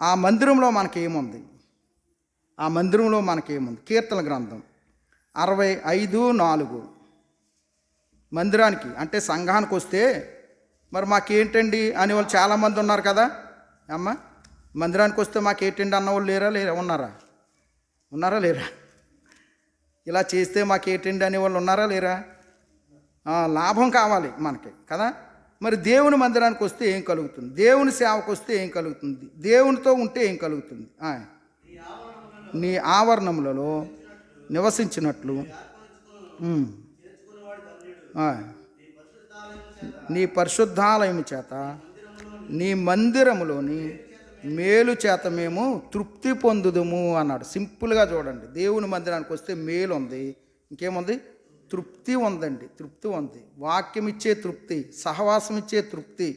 ఆ మందిరంలో మనకేముంది? ఆ మందిరంలో మనకేముంది? కీర్తన గ్రంథం 65:4. మందిరానికి అంటే సంఘానికి వస్తే మరి మాకేంటండి అనేవాళ్ళు చాలామంది ఉన్నారు కదా అమ్మ. మందిరానికి వస్తే మాకేంటండి అన్నవాళ్ళు లేరా? ఉన్నారా లేరా? ఇలా చేస్తే మాకేంటండి అనేవాళ్ళు ఉన్నారా లేరా? లాభం కావాలి మనకి కదా. మరి దేవుని మందిరానికి వస్తే ఏం కలుగుతుంది? దేవుని సేవకు వస్తే ఏం కలుగుతుంది? దేవునితో ఉంటే ఏం కలుగుతుంది? నీ ఆవరణములలో నివసించినట్లు నీ పరిశుద్ధాలయము చేత నీ మందిరములోని మేలు చేత మేము తృప్తి పొందుదుము అన్నాడు. సింపుల్గా చూడండి, దేవుని మందిరానికి వస్తే మేలు ఉంది, ఇంకేముంది? తృప్తి ఉందండి. తృప్తి ఉంది. వాక్యం ఇచ్చే తృప్తి, సహవాసం ఇచ్చే తృప్తి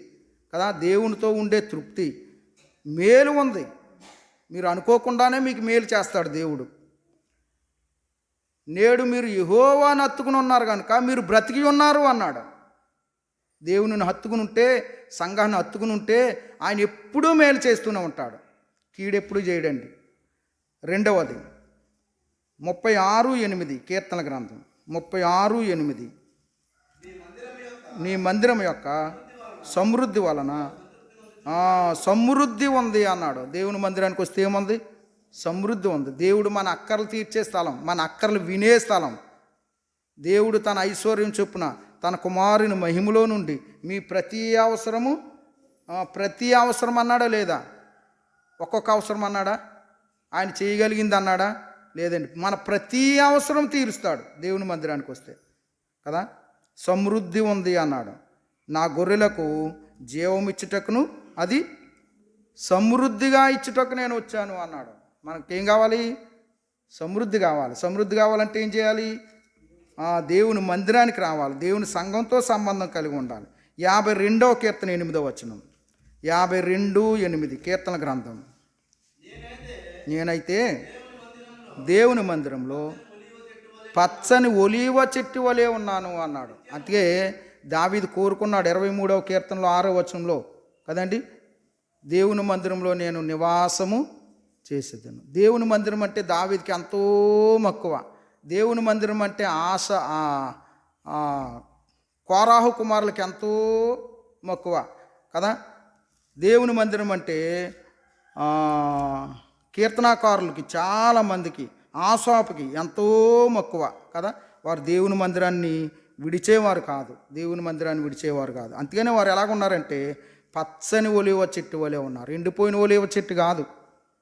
కదా, దేవునితో ఉండే తృప్తి, మేలు ఉంది. మీరు అనుకోకుండానే మీకు మేలు చేస్తాడు దేవుడు. నేడు మీరు యెహోవాను హత్తుకుని ఉన్నారు కనుక మీరు బ్రతికి ఉన్నారు అన్నాడు. దేవునిని హత్తుకుని ఉంటే, సంఘాన్ని హత్తుకుని ఉంటే ఆయన ఎప్పుడూ మేలు చేస్తూనే ఉంటాడు, కీడెప్పుడు చేయడండి. రెండవది 36:8 కీర్తన గ్రంథం 36:8. నీ మందిరం యొక్క సమృద్ధి వలన సమృద్ధి ఉంది అన్నాడు. దేవుని మందిరానికి వస్తే ఏముంది? సమృద్ధి ఉంది. దేవుడు మన అక్కర్లు తీర్చే స్థలం, మన అక్కర్లు వినే స్థలం. దేవుడు తన ఐశ్వర్యం చొప్పున తన కుమారుని మహిమలో నుండి మీ ప్రతి అవసరం అన్నాడా లేదా? ఒక్కొక్క అవసరం అన్నాడా? ఆయన చేయగలిగింది అన్నాడా? లేదండి. మన ప్రతి అవసరం తీరుస్తాడు దేవుని మందిరానికి వస్తే కదా. సమృద్ధి ఉంది అన్నాడు. నా గొర్రెలకు జీవం ఇచ్చుటకును అది సమృద్ధిగా ఇచ్చుటకు నేను వచ్చాను అన్నాడు. మనకేం కావాలి? సమృద్ధి కావాలి. సమృద్ధి కావాలంటే ఏం చేయాలి? దేవుని మందిరానికి రావాలి, దేవుని సంఘంతో సంబంధం కలిగి ఉండాలి. 52వ కీర్తన 8వ వచనం. 52:8 కీర్తన గ్రంథం. నేనైతే దేవుని మందిరంలో పచ్చని ఒలీవ చెట్టు వలె ఉన్నాను అన్నాడు. అందుకే దావీదు కోరుకున్నాడు 23వ కీర్తనలో 6వ వచనంలో కదండి, దేవుని మందిరంలో నేను నివాసము చేసేదను. దేవుని మందిరం అంటే దావీదుకి ఎంతో మక్కువ. దేవుని మందిరం అంటే ఆశ, కోరాహు కుమారులకి ఎంతో మక్కువ కదా. దేవుని మందిరం అంటే కీర్తనాకారులకి చాలామందికి, ఆసాపుకి ఎంతో మక్కువ కదా. వారు దేవుని మందిరాన్ని విడిచేవారు కాదు, దేవుని మందిరాన్ని విడిచేవారు కాదు. అందుకనే వారు ఎలాగున్నారంటే పచ్చని ఒలీవ చెట్టు వలె ఉన్నారు. ఎండిపోయిన ఒలీవ చెట్టు కాదు,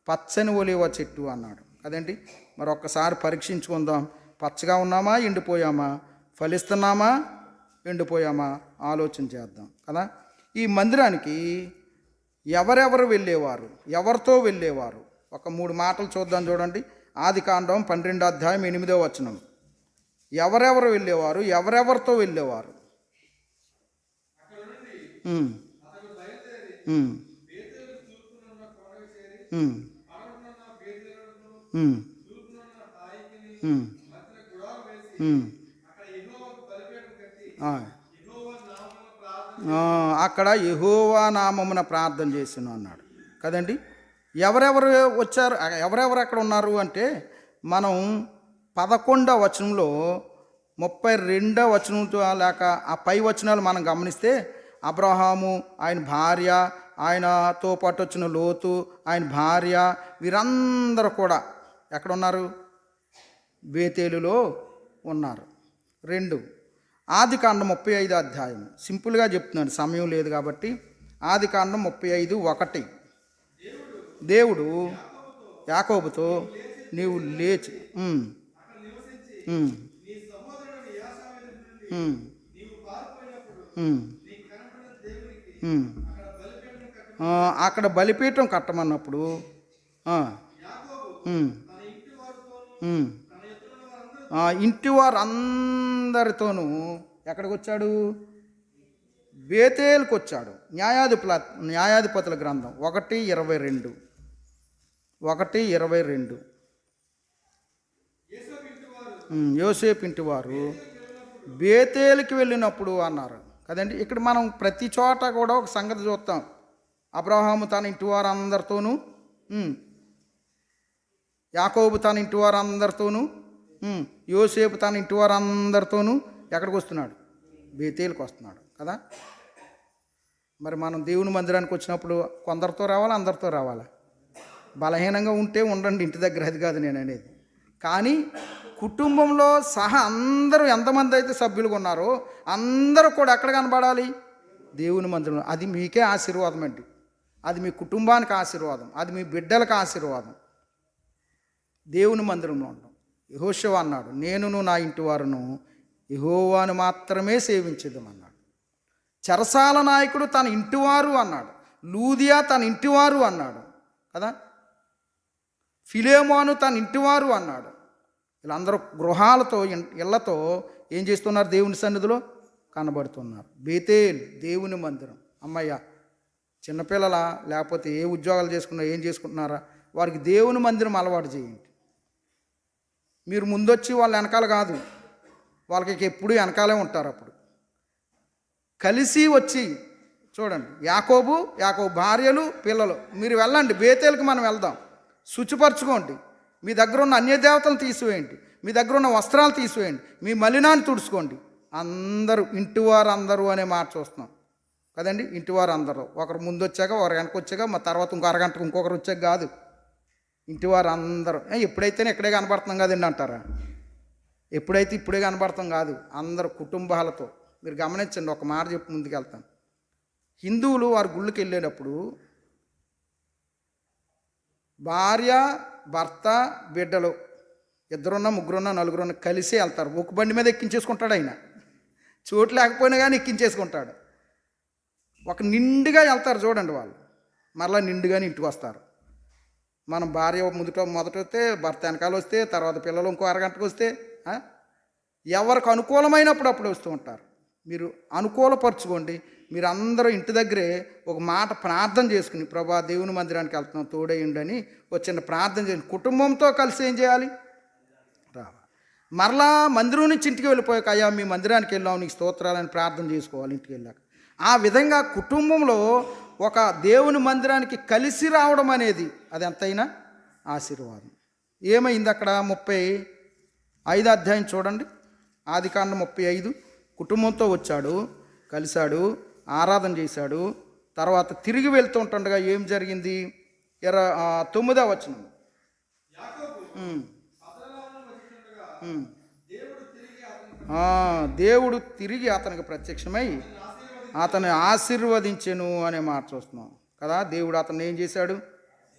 పచ్చని ఒలీవ చెట్టు అన్నాడు కదండి. మరి ఒక్కసారి పరీక్షించుకుందాం, పచ్చగా ఉన్నామా, ఎండిపోయామా, ఫలిస్తున్నామా, ఎండిపోయామా, ఆలోచన చేద్దాం కదా. ఈ మందిరానికి ఎవరెవరు వెళ్ళేవారు, ఎవరితో వెళ్ళేవారు? ఒక 3 మాటలు చూద్దాం చూడండి. ఆదికాండం 12:8వ వచనం. ఎవరెవరు వెళ్ళేవారు, ఎవరెవరితో వెళ్ళేవారు? అక్కడ యెహోవా నామమున ప్రార్థన చేసిన అన్నాడు కదండి. ఎవరెవరు వచ్చారు, ఎవరెవరు అక్కడ ఉన్నారు అంటే మనం 11వ వచనంలో 32వ వచనంతో లేక ఆ పై వచనాలు మనం గమనిస్తే అబ్రహాము, ఆయన భార్య, ఆయనతో పాటు వచ్చిన లోతు, ఆయన భార్య, వీరందరూ కూడా ఎక్కడ ఉన్నారు? బేతేలులో ఉన్నారు. 2 ఆదికాండం 35వ అధ్యాయం. సింపుల్గా చెప్తున్నాను, సమయం లేదు కాబట్టి. ఆదికాండం 35:1. దేవుడు యాకోబుతో నీవు లేచి అక్కడ బలిపీఠం కట్టమన్నప్పుడు ఇంటి వారు అందరితోనూ ఎక్కడికి వచ్చాడు? బేతేలుకు వచ్చాడు. న్యాయాధిపతుల గ్రంథం 1:22. 1:22. యోసేపు ఇంటి వారు బేతేలుకి వెళ్ళినప్పుడు అన్నారు కదండి. ఇక్కడ మనం ప్రతి చోట కూడా ఒక సంగతి చూస్తాం. అబ్రహాము తన ఇంటి వారందరితోనూ ఉమ్. యాకోబు తన ఇంటి వారందరితోనూ, యోసేపు తన ఇంటి వారందరితోనూ ఎక్కడికి వస్తున్నాడు? బేతేలుకి వస్తున్నాడు కదా. మరి మనం దేవుని మందిరానికి వచ్చినప్పుడు కొందరితో రావాలా, అందరితో రావాలా? బలహీనంగా ఉంటే ఉండండి ఇంటి దగ్గర, అది కాదు నేను అనేది. కానీ కుటుంబంలో సహా అందరూ ఎంతమంది అయితే సభ్యులుగా ఉన్నారో అందరూ కూడా ఎక్కడ కనబడాలి? దేవుని మందిరం. అది మీకే ఆశీర్వాదం అండి. అది మీ కుటుంబానికి ఆశీర్వాదం, అది మీ బిడ్డలకు ఆశీర్వాదం. దేవుని మందిరంలో ఉండడం. యెహోషువ అన్నాడు, నేనును నా ఇంటి వారును యెహోవాను మాత్రమే సేవించేదమన్నాడు. చెరసాల నాయకుడు తన ఇంటివారు అన్నాడు, లూదియా తన ఇంటివారు అన్నాడు కదా, ఫిలేమోను తన ఇంటివారు అన్నాడు. వీళ్ళందరూ గృహాలతో ఇళ్లతో ఏం చేస్తున్నారు? దేవుని సన్నిధిలో కనబడుతున్నారు. బేతేల్ దేవుని మందిరం. అమ్మయ్య, చిన్నపిల్లల లేకపోతే ఏ ఉద్యోగాలు చేసుకున్నా ఏం చేసుకుంటున్నారా, వారికి దేవుని మందిరం అలవాటు చేయండి. మీరు ముందొచ్చి వాళ్ళ వెనకాల కాదు, వాళ్ళకి ఎప్పుడు వెనకాలే ఉంటారు. అప్పుడు కలిసి వచ్చి చూడండి, యాకోబు భార్యలు పిల్లలు, మీరు వెళ్ళండి, బేతేలుకి మనం వెళ్దాం, శుచిపరచుకోండి, మీ దగ్గర ఉన్న అన్య దేవతలు తీసివేయండి, మీ దగ్గర ఉన్న వస్త్రాలు తీసివేయండి, మీ మలినాన్ని తుడుచుకోండి. అందరూ ఇంటివారు అందరూ అనే మాట చూస్తున్నాం కదండి. ఇంటివారు అందరూ, ఒకరు ముందు వచ్చాక ఒకరు వెనక వచ్చాక మా తర్వాత ఇంకో అరగంటకు ఇంకొకరు వచ్చాక కాదు. ఇంటివారు అందరూ. ఎప్పుడైతేనే ఇక్కడే కనబడుతున్నాం కదండి అంటారా? ఎప్పుడైతే ఇప్పుడే కనబడతాం కాదు, అందరు కుటుంబాలతో. మీరు గమనించండి, ఒక మాట చెప్పి ముందుకు వెళ్తాను. హిందువులు వారి గుళ్ళకి వెళ్ళేటప్పుడు భార్య భర్త బిడ్డలు ఇద్దరున్నా ముగ్గురున్నా నలుగురున్నా కలిసే వెళ్తారు. ఒక బండి మీద ఎక్కించేసుకుంటాడు ఆయన, చోటు లేకపోయినా కానీ ఎక్కించేసుకుంటాడు. ఒక నిండుగా వెళ్తారు చూడండి వాళ్ళు, మరలా నిండుగానే ఇంటికి వస్తారు. మనం భార్య మొదట వస్తే, భర్త వెనకాల వస్తే, తర్వాత పిల్లలు ఇంకో అరగంటకు వస్తే, ఎవరికి అనుకూలమైనప్పుడు అప్పుడు వస్తూ ఉంటారు. మీరు అనుకూలపరచుకోండి. మీరు అందరూ ఇంటి దగ్గరే ఒక మాట ప్రార్థన చేసుకుని, ప్రభా దేవుని మందిరానికి వెళ్తున్నాం తోడేయండి అని ఒక చిన్న ప్రార్థన చేయండి. కుటుంబంతో కలిసి ఏం చేయాలి? రావాలి. మరలా మందిరం నుంచి ఇంటికి వెళ్ళిపోయాక, అయ్యా మీ మందిరానికి వెళ్ళాం నీకు స్తోత్రాలని ప్రార్థన చేసుకోవాలి ఇంటికి వెళ్ళాక. ఆ విధంగా కుటుంబంలో ఒక దేవుని మందిరానికి కలిసి రావడం అనేది అది ఎంతైనా ఆశీర్వాదం. ఏమైంది అక్కడ? 35 అధ్యాయం చూడండి, ఆదికాండం 35. కుటుంబంతో వచ్చాడు, కలిశాడు, ఆరాధన చేశాడు. తర్వాత తిరిగి వెళ్తూ ఉంటుండగా ఏం జరిగింది? 9వ వచనం. దేవుడు తిరిగి అతనికి ప్రత్యక్షమై అతన్ని ఆశీర్వదించెను అనే మాట చూస్తున్నాం కదా. దేవుడు అతన్ని ఏం చేశాడు?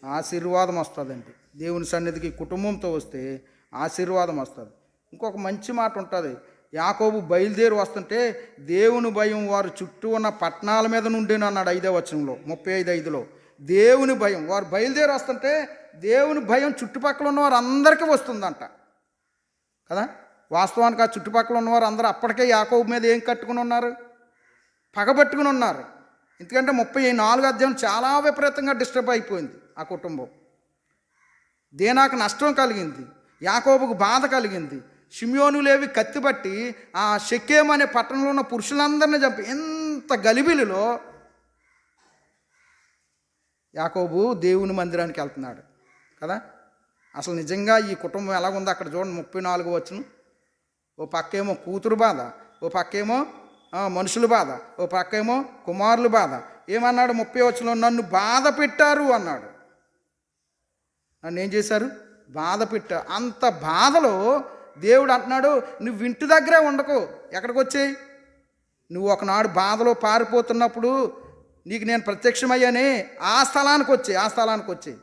ఆశీర్వాదం వస్తుందండి. దేవుని సన్నిధికి కుటుంబంతో వస్తే ఆశీర్వాదం వస్తుంది. ఇంకొక మంచి మాట ఉంటుంది, యాకోబు బయలుదేరి వస్తుంటే దేవుని భయం వారు చుట్టూ ఉన్న పట్టణాల మీద నుండేను అన్నాడు 5వ వచనంలో, 35:5లో. దేవుని భయం, వారు బయలుదేరి వస్తుంటే దేవుని భయం చుట్టుపక్కల ఉన్న వారు అందరికీ వస్తుందంట కదా. వాస్తవానికి ఆ చుట్టుపక్కల ఉన్నవారు అందరూ అప్పటికే యాకోబు మీద ఏం కట్టుకుని ఉన్నారు? పగబట్టుకుని ఉన్నారు. ఎందుకంటే 34వ అధ్యాయం చాలా విపరీతంగా డిస్టర్బ్ అయిపోయింది ఆ కుటుంబం. దేనాకు నష్టం కలిగింది, యాకోబుకు బాధ కలిగింది. షిమ్యోను లేవి కత్తిబట్టి ఆ షెకెము అనే పట్టణంలో ఉన్న పురుషులందరినీ చంపి, ఎంత గలిబిలిలో యాకోబు దేవుని మందిరానికి వెళ్తున్నాడు కదా. అసలు నిజంగా ఈ కుటుంబం ఎలాగుందో అక్కడ చూడండి, 34వ వచనం. ఓ పక్కేమో కూతురు బాధ, ఓ పక్కేమో మనుషుల బాధ, ఓ పక్కేమో కుమారుల బాధ. ఏమన్నాడు 30వ వచనంలో? నన్ను బాధ పెట్టారు అన్నాడు. నన్ను ఏం చేశారు? బాధ పెట్టారు. అంత బాధలో దేవుడు అంటున్నాడు, నువ్వు ఇంటి దగ్గరే ఉండకు, ఎక్కడికి వచ్చేయి? నువ్వు ఒకనాడు బాధలో పారిపోతున్నప్పుడు నీకు నేను ప్రత్యక్షమయ్యానే, ఆ స్థలానికి వచ్చేయి.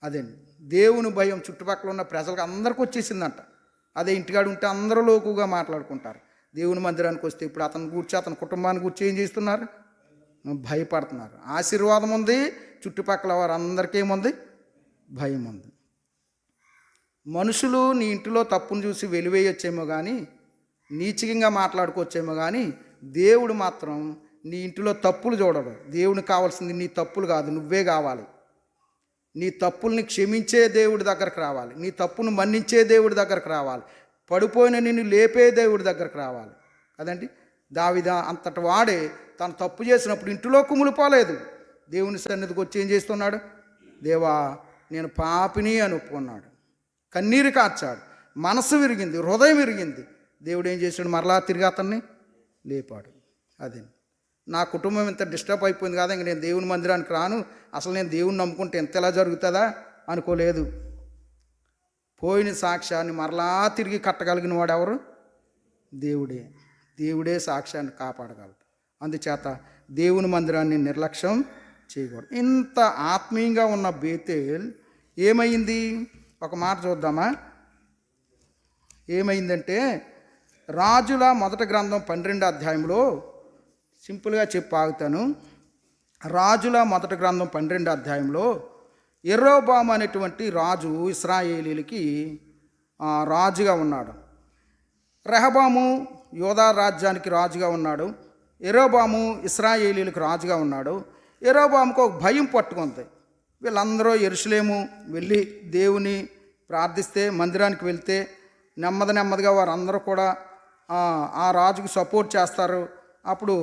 అదేండి దేవుని భయం చుట్టుపక్కల ఉన్న ప్రజలకు అందరికీ వచ్చేసిందంట. అదే ఇంటికాడు ఉంటే అందరూ లోకుగా మాట్లాడుకుంటారు. దేవుని మందిరానికి వస్తే ఇప్పుడు అతని కూర్చి, అతని కుటుంబాన్ని కూర్చి ఏం చేస్తున్నారు? భయపడుతున్నారు. ఆశీర్వాదం ఉంది, చుట్టుపక్కల వారు అందరికీ ఏముంది? భయం ఉంది. మనుషులు నీ ఇంటిలో తప్పును చూసి వెలివేయొచ్చేమో కానీ, నీచికంగా మాట్లాడుకోవచ్చేమో కానీ, దేవుడు మాత్రం నీ ఇంటిలో తప్పులు చూడడు. దేవునికి కావాల్సింది నీ తప్పులు కాదు, నువ్వే కావాలి. నీ తప్పుల్ని క్షమించే దేవుడి దగ్గరకు రావాలి, నీ తప్పును మన్నించే దేవుడి దగ్గరకు రావాలి, పడిపోయిన నిన్ను లేపే దేవుడి దగ్గరకు రావాలి కదండి. దావీదు అంతటి వాడే తను తప్పు చేసినప్పుడు ఇంటిలో కుమిలిపోలేదు, దేవుని సన్నిధికి వచ్చి ఏం చేస్తున్నాడు? దేవా నేను పాపిని అని ఒప్పుకున్నాడు. కన్నీరు కార్చాడు, మనసు విరిగింది, హృదయం విరిగింది. దేవుడు ఏం చేశాడు? మరలా తిరిగి అతన్ని లేపాడు. అదే నా కుటుంబం ఇంత డిస్టర్బ్ అయిపోయింది కదా, ఇంక నేను దేవుని మందిరానికి రాను, అసలు నేను దేవుని నమ్ముకుంటే ఎంత ఎలా జరుగుతుందా అనుకోలేదు. పోయిన సాక్ష్యాన్ని మరలా తిరిగి కట్టగలిగిన వాడు ఎవరు? దేవుడే. దేవుడే సాక్ష్యాన్ని కాపాడగలడు. అందుచేత దేవుని మందిరాన్ని నిర్లక్ష్యం చేయకూడదు. ఇంత ఆత్మీయంగా ఉన్న బేతేల్ ఏమైంది? ఒక మాట చూద్దామా? ఏమైందంటే రాజుల మొదటి గ్రంథం 12వ అధ్యాయంలో, సింపుల్గా చెప్పి ఆగుతాను. రాజుల మొదటి గ్రంథం 12వ అధ్యాయంలో యెరోబాము అనేటువంటి రాజు ఇశ్రాయేలీలకి రాజుగా ఉన్నాడు. రెహబాము యోధా రాజ్యానికి రాజుగా ఉన్నాడు. యెరోబాము ఇశ్రాయేలీలకు రాజుగా ఉన్నాడు. యెరోబాముకు ఒక భయం పట్టుకుంది. వీళ్ళందరూ యెరూషలేము వెళ్ళి దేవుని ప్రార్థిస్తే, మందిరానికి వెళ్తే నెమ్మదిగా వారందరూ కూడా ఆ రాజుకు సపోర్ట్ చేస్తారు. అప్పుడు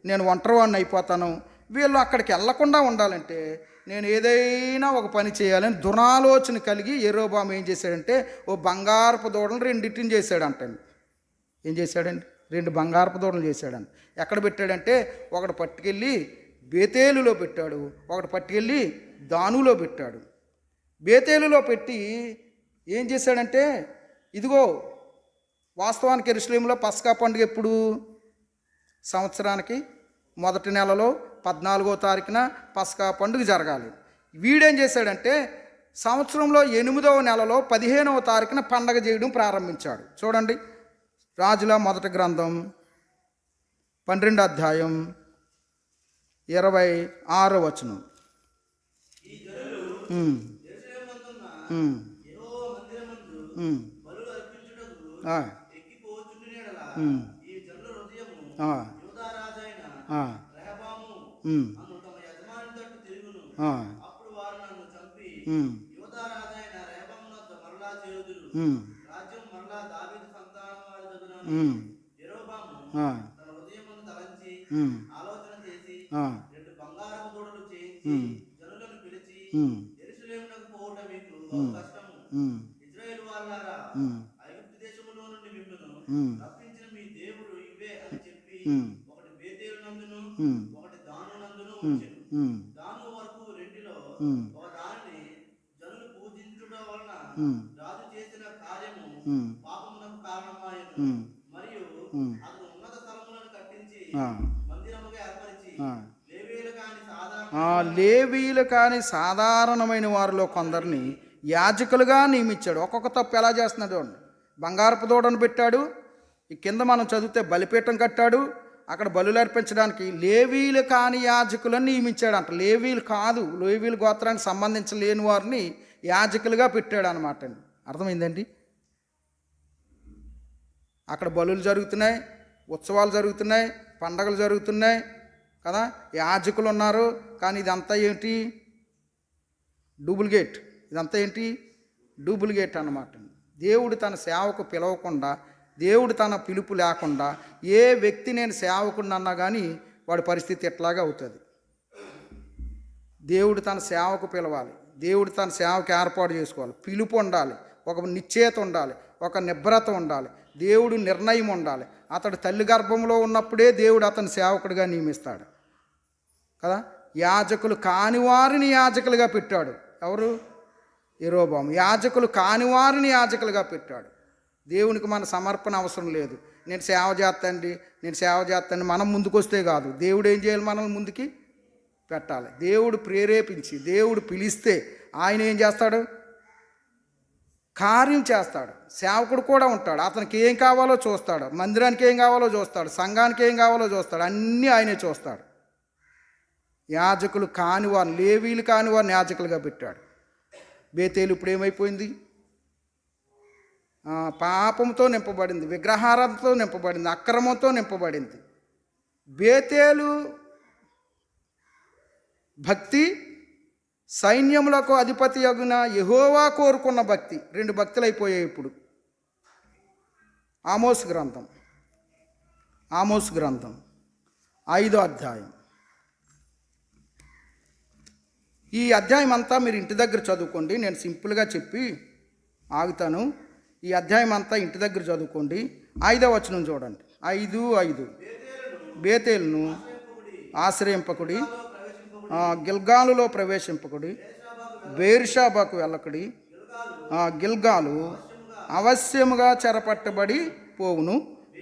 నేను ఒంటరివాడిని అయిపోతాను. వీళ్ళు అక్కడికి వెళ్లకుండా ఉండాలంటే నేను ఏదైనా ఒక పని చేయాలని దురాలోచన కలిగి యెరోబాము ఏం చేశాడంటే ఓ బంగారపు దూడలు రెండింటిని చేశాడంటండి. ఏం చేశాడండి? 2 బంగారపు దూడలు చేశాడండి. ఎక్కడ పెట్టాడంటే ఒకటి పట్టుకెళ్ళి బేతేలులో పెట్టాడు, ఒకటి పట్టుకెళ్ళి దానులో పెట్టాడు. బేతేలులో పెట్టి ఏం చేశాడంటే, ఇదిగో వాస్తవానికి యెరూషలేములో పస్కా పండుగ ఎప్పుడు? సంవత్సరానికి మొదటి నెలలో 14వ తారీఖున పస్కా పండుగ జరగాలి. వీడేం చేశాడంటే సంవత్సరంలో 8వ నెలలో 15వ తారీఖున పండగ చేయడం ప్రారంభించాడు. చూడండి, రాజుల మొదటి గ్రంథం 12వ అధ్యాయం 26వ వచనం. లేవీలు కాని సాధారణమైన వారిలో కొందరిని యాజకులుగా నియమించాడు. ఒక్కొక్క తప్పు ఎలా చేస్తున్నాడు చూడండి. బంగారపు దూడను పెట్టాడు, ఈ కింద మనం చదివితే బలిపీఠం కట్టాడు, అక్కడ బలులు అర్పించడానికి లేవీలు కాని యాజకులను నియమించాడు అంట. లేవీలు కాదు, లేవీలు గోత్రానికి సంబంధించలేని వారిని యాజకులుగా పెట్టాడు అనమాట అండి. అర్థమైందండి? అక్కడ బలులు జరుగుతున్నాయి, ఉత్సవాలు జరుగుతున్నాయి, పండగలు జరుగుతున్నాయి కదా, యాజకులు ఉన్నారు. కానీ ఇదంతా ఏంటి? డూప్లికేట్. ఇదంతా ఏంటి? డూప్లికేట్ అన్నమాట. దేవుడు తన సేవకు పిలవకుండా, దేవుడు తన పిలుపు లేకుండా ఏ వ్యక్తి నేను సేవకుడిని అన్నా కానీ వాడి పరిస్థితి ఎట్లాగా అవుతుంది. దేవుడు తన సేవకు పిలవాలి, దేవుడు తన సేవకు ఏర్పాటు చేసుకోవాలి, పిలుపు ఉండాలి, ఒక నిశ్చయత ఉండాలి, ఒక నిబ్రత ఉండాలి, దేవుడు నిర్ణయం ఉండాలి. అతడు తల్లి గర్భంలో ఉన్నప్పుడే దేవుడు అతని సేవకుడిగా నియమిస్తాడు కదా. యాజకులు కాని వారిని యాజకులుగా పెట్టాడు. ఎవరు? యెరోబాము. యాజకులు కాని వారిని యాజకులుగా పెట్టాడు. దేవునికి మన సమర్పణ అవసరం లేదు. నేను సేవ చేస్తాను మనం ముందుకు వస్తే కాదు. దేవుడు ఏం చేయాలి? మనల్ని ముందుకి పెట్టాలి. దేవుడు ప్రేరేపించి, దేవుడు పిలిస్తే ఆయన ఏం చేస్తాడు? కార్యం చేస్తాడు. సేవకుడు కూడా ఉంటాడు. అతనికి ఏం కావాలో చూస్తాడు, మందిరానికి ఏం కావాలో చూస్తాడు, సంఘానికి ఏం కావాలో చూస్తాడు, అన్నీ ఆయనే చూస్తాడు. యాజకులు కానివారు, లేవీలు కానివారిని యాజకులుగా పెట్టాడు. బేతేలు ఇప్పుడు ఏమైపోయింది? పాపంతో నింపబడింది, విగ్రహారాధనతో నింపబడింది, అక్రమంతో నింపబడింది. బేతేలు భక్తి, సైన్యములకు అధిపతి యగున యెహోవా కోరుకున్న భక్తి, 2 భక్తులు అయిపోయాయి ఇప్పుడు. ఆమోస్ గ్రంథం 5వ అధ్యాయం ఈ అధ్యాయం అంతా మీరు ఇంటి దగ్గర చదువుకోండి. నేను సింపుల్గా చెప్పి ఆగుతాను. ఈ అధ్యాయం అంతా ఇంటి దగ్గర చదువుకోండి. 5వ వచనం చూడండి. 5:5 బేతేలును ఆశ్రయింపకుడి, గిల్గాలులో ప్రవేశింపకుడి, బేర్షాబాకు వెళ్ళకుడి, గిల్గాలు అవశ్యముగా చెరపట్టబడి పోవును,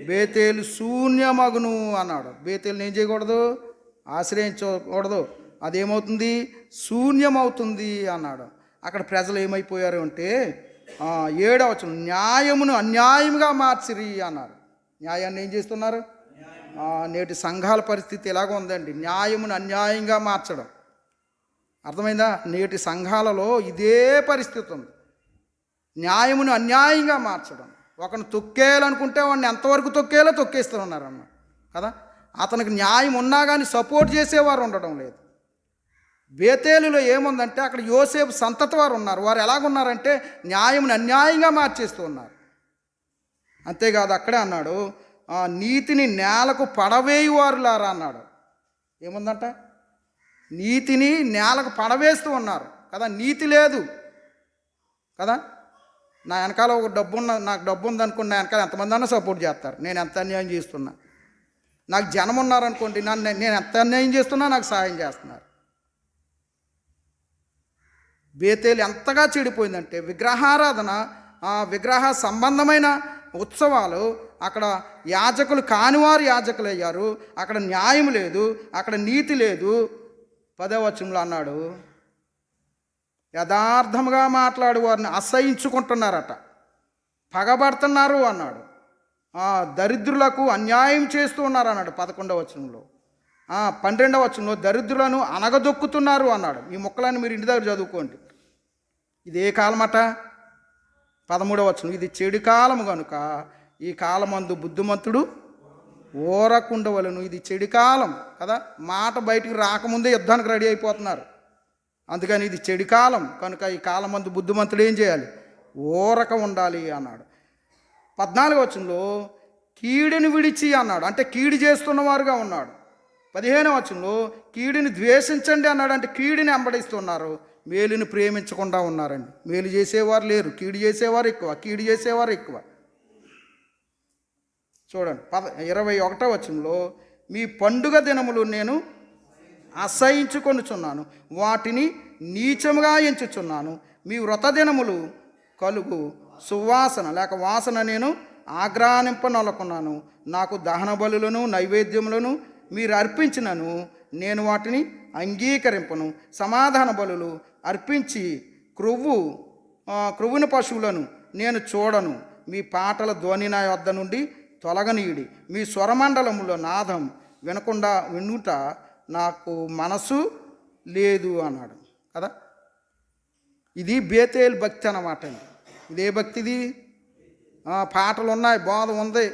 బేతేలు శూన్యమగును అన్నాడు. బేతేలుని ఏం చేయకూడదు? ఆశ్రయించకూడదు. అదేమవుతుంది? శూన్యమవుతుంది అన్నాడు. అక్కడ ప్రజలు ఏమైపోయారు అంటే 7వ వచనం న్యాయమును అన్యాయముగా మార్చిరి అన్నారు. న్యాయాన్ని ఏం చేస్తున్నారు? నేటి సంఘాల పరిస్థితి ఎలాగ ఉందండి? న్యాయమును అన్యాయంగా మార్చడం. అర్థమైందా? నేటి సంఘాలలో ఇదే పరిస్థితి ఉంది. న్యాయమును అన్యాయంగా మార్చడం. ఒకరిని తొక్కేయాలనుకుంటే వాడిని ఎంతవరకు తొక్కేయాలో తొక్కేస్తూ ఉన్నారన్న కదా. అతనికి న్యాయం ఉన్నా కానీ సపోర్ట్ చేసేవారు ఉండడం లేదు. బేతేలులో ఏముందంటే అక్కడ యోసేపు సంతతి వారు ఉన్నారు. వారు ఎలాగున్నారంటే న్యాయమును అన్యాయంగా మార్చేస్తూ ఉన్నారు. అంతేకాదు అక్కడే అన్నాడు, నీతిని నేలకు పడవేయువారులారా అన్నాడు. ఏముందంట? నీతిని నేలకు పడవేస్తూ ఉన్నారు కదా. నీతి లేదు కదా. నా వెనకాల ఒక నాకు డబ్బు ఉందనుకోండి, నా వెనకాల ఎంతమంది అన్నా సపోర్ట్ చేస్తారు. నేను ఎంత అన్యాయం చేస్తున్నా. నాకు జనం ఉన్నారనుకోండి, నేను ఎంత అన్యాయం చేస్తున్నా నాకు సహాయం చేస్తున్నారు. బేతేలు ఎంతగా చెడిపోయిందంటే విగ్రహారాధన, విగ్రహ సంబంధమైన ఉత్సవాలు, అక్కడ యాజకులు కానివారు యాజకులు అయ్యారు. అక్కడ న్యాయం లేదు, అక్కడ నీతి లేదు. 10వ వచనంలో అన్నాడు, యథార్థముగా మాట్లాడు వారిని అసహించుకుంటున్నారట, పగబడుతున్నారు అన్నాడు. దరిద్రులకు అన్యాయం చేస్తూ ఉన్నారు అన్నాడు 11వ వచనంలో. 12వ వచనంలో దరిద్రులను అనగదొక్కుతున్నారు అన్నాడు. ఈ ముక్కలన్నీ మీరు ఇంటి దగ్గర చదువుకోండి. ఇదే కాలమట. 13వ వచనం ఇది చెడు కాలము కనుక ఈ కాలమందు బుద్ధిమంతుడు ఓరకుండవలను. ఇది చెడు కాలం కదా. మాట బయటికి రాకముందే యుద్ధానికి రెడీ అయిపోతున్నారు. అందుకని ఇది చెడు కాలం కనుక ఈ కాలమందు బుద్ధిమంతుడు ఏం చేయాలి? ఓరక ఉండాలి అన్నాడు. 14వ వచనంలో కీడుని విడిచి అన్నాడు. అంటే కీడు చేస్తున్నవారుగా ఉన్నాడు. 15వ వచనంలో కీడుని ద్వేషించండి అన్నాడు. అంటే కీడుని వెంబడిస్తున్నారు, మేలుని ప్రేమించకుండా ఉన్నారండి. మేలు చేసేవారు లేరు, కీడు చేసేవారు ఎక్కువ, కీడు చేసేవారు ఎక్కువ. చూడండి 21వ వచనంలో మీ పండుగ దినములు నేను అసహించుకొనుచున్నాను, వాటిని నీచముగా ఎంచుచున్నాను. మీ వ్రత దినములు కలుగు సువాసన లేక వాసన నేను ఆగ్రానింపనొలకున్నాను. నాకు దహన బలులను నైవేద్యములను మీరు అర్పించినను నేను వాటిని అంగీకరింపను. సమాధాన బలులు అర్పించి క్రొవ్వున పశువులను నేను చూడను. మీ పాటల ధ్వని నా వద్ద నుండి తొలగనీయుడి. మీ స్వరమండలములో నాదం వినుట నాకు మనసు లేదు అన్నాడు కదా. ఇది బేతేలు భక్తి అన్నమాట అండి. ఇదే భక్తిది. పాటలు ఉన్నాయి, బోధ ఉంది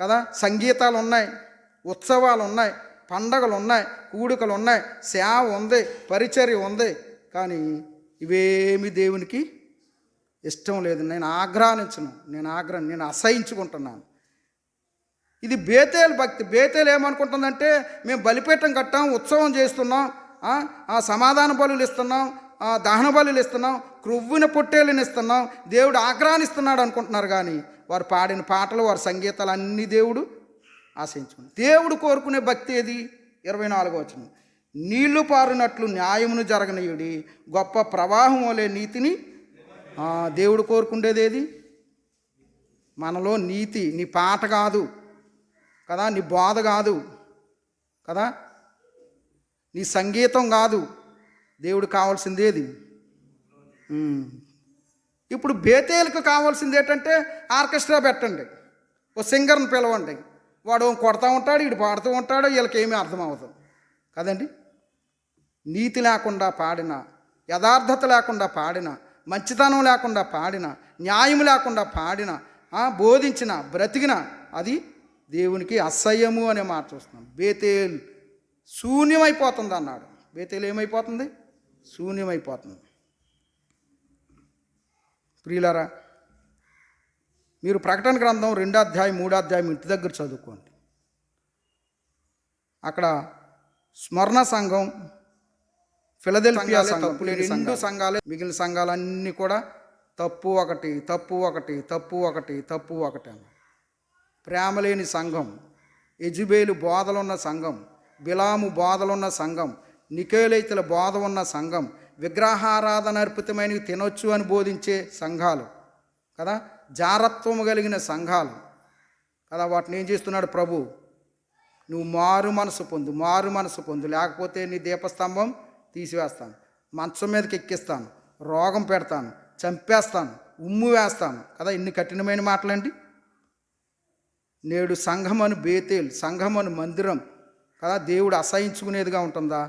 కదా, సంగీతాలు ఉన్నాయి, ఉత్సవాలు ఉన్నాయి, పండగలు ఉన్నాయి, కూడికలు ఉన్నాయి, సేవ ఉంది, పరిచర్య ఉంది. కానీ ఇవేమి దేవునికి ఇష్టం లేదు. నేను ఆగ్రహించను, నేను అసహించుకుంటున్నాను. ఇది బేతేలు భక్తి. బేతేలు ఏమనుకుంటుందంటే మేము బలిపీఠం కట్టాం, ఉత్సవం చేస్తున్నాం, సమాధాన బలులు ఇస్తున్నాం, దహన బలులు ఇస్తున్నాం, క్రొవ్వున పొట్టేళ్ళని ఇస్తున్నాం, దేవుడు ఆగ్రహిస్తున్నాడు అనుకుంటున్నారు. కానీ వారు పాడిన పాటలు, వారి సంగీతాలు అన్నీ దేవుడు ఆశించుకుని. దేవుడు కోరుకునే భక్తి ఏది? 24వ వచనం నీళ్లు పారునట్లు న్యాయమును జరగనీయుడి, గొప్ప ప్రవాహం వలె నీతిని. దేవుడు కోరుకుండేది ఏది? మనలో నీతి. నీ పాట కాదు కదా, నీ బోధ కాదు కదా, నీ సంగీతం కాదు. దేవుడు కావాల్సింది ఏది? ఇప్పుడు బేతేలుకు కావాల్సింది ఏంటంటే ఆర్కెస్ట్రా పెట్టండి, ఓ సింగర్ని పిలవండి, వాడు కొడతా ఉంటాడు, వీడు పాడుతూ ఉంటాడు, వీళ్ళకి ఏమీ అర్థం అవ్వదు కదండి. నీతి లేకుండా పాడిన, యథార్థత లేకుండా పాడిన, మంచితనం లేకుండా పాడిన, న్యాయం లేకుండా పాడిన, బోధించిన, బ్రతికిన అది దేవునికి అసహ్యము అనే మాట చూస్తున్నాం. బేతేల్ శూన్యమైపోతుంది అన్నాడు. బేతేలు ఏమైపోతుంది? శూన్యమైపోతుంది. ప్రియులారా, మీరు ప్రకటన గ్రంథం 2వ అధ్యాయం 3వ అధ్యాయం ఇంటి దగ్గర చదువుకోండి. అక్కడ స్మరణ సంఘం, ఫిలదెల్ఫియా సంఘం, తప్పు లేని రెండు సంఘాలే. మిగిలిన సంఘాలన్నీ కూడా తప్పు ఒకటి, తప్పు ఒకటి, తప్పు ఒకటి, తప్పు ఒకటి అని. ప్రేమ లేని సంఘం, యెజబేలు బోధలున్న సంఘం, బిలాము బోధలున్న సంఘం, నికోలైతుల బోధ ఉన్న సంఘం, విగ్రహారాధన అర్పితమైనవి తినొచ్చు అని బోధించే సంఘాలు కదా, జారత్వము కలిగిన సంఘాలు కదా. వాటిని ఏం చేస్తున్నాడు ప్రభు? నువ్వు మారు మనసు పొందు, లేకపోతే నీ దీపస్తంభం తీసివేస్తాను, మంచం మీదకి ఎక్కిస్తాను, రోగం పెడతాను, చంపేస్తాను, ఉమ్ము వేస్తాను కదా. ఇన్ని కఠినమైన మాటలండి. నేడు సంఘమను బేతేల్, సంఘమను మందిరం కదా దేవుడు అసహించుకునేదిగా ఉంటుందా?